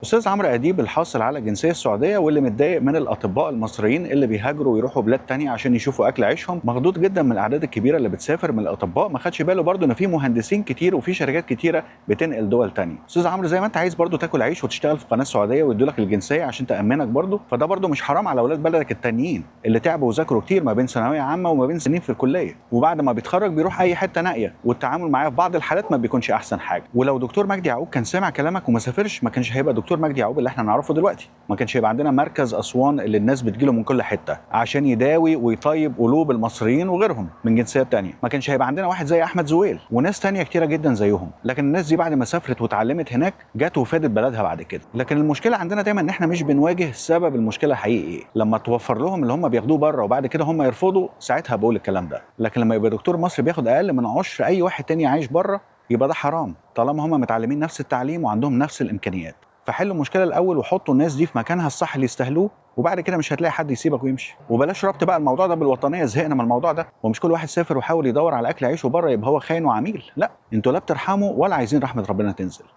أستاذ عمرو أديب الحاصل على الجنسية السعودية واللي متضايق من الأطباء المصريين اللي بيهاجروا ويروحوا بلاد تانية عشان يشوفوا أكل عيشهم، مخضوض جدا من الأعداد الكبيرة اللي بتسافر من الأطباء، ما خدش باله برضه إن في مهندسين كتير وفي شركات كتيرة بتنقل دول تانية. أستاذ عمرو، زي ما أنت عايز برضه تاكل عيش وتشتغل في قناة سعودية ويدولك الجنسية عشان تأمنك برضه، فده برضه مش حرام على أولاد بلدك التانيين اللي تعبوا وذاكروا كتير ما بين ثانوية عامة وما بين سنين في الكلية، وبعد ما بيتخرج بيروح أي حتة نائية، والتعامل معاه في بعض الحالات ما بيكونش أحسن حاجة. ولو دكتور مجدي يعقوب كان سمع كلامك وما سافرش، ما كانش هيبقى دكتور مجدي يعقوب اللي احنا نعرفه دلوقتي، ما كانش هيبقى عندنا مركز اسوان اللي الناس بتجيله من كل حته عشان يداوي ويطيب قلوب المصريين وغيرهم من جنسيات تانية، ما كانش هيبقى عندنا واحد زي احمد زويل وناس تانية كتيره جدا زيهم. لكن الناس دي بعد ما سافرت واتعلمت هناك جت وفادت بلدها بعد كده. لكن المشكله عندنا دايما ان احنا مش بنواجه سبب المشكله الحقيقي ايه. لما توفر لهم اللي هم بياخدوه بره وبعد كده هم يرفضوا، ساعتها بقول الكلام ده. لكن لما يبقى دكتور مصري بياخد اقل من عشر اي واحد تاني عايش بره، يبقى ده حرام طالما هم متعلمين نفس التعليم وعندهم نفس الامكانيات. فحلوا المشكله الاول وحطوا الناس دي في مكانها الصح اللي يستاهلوه، وبعد كده مش هتلاقي حد يسيبك ويمشي. وبلاش ربط بقى الموضوع ده بالوطنيه، زهقنا من الموضوع ده. ومش كل واحد سافر وحاول يدور على اكل عيشه بره يبقى هو خاين وعميل، لا، انتوا لا بترحموا ولا عايزين رحمه ربنا تنزل.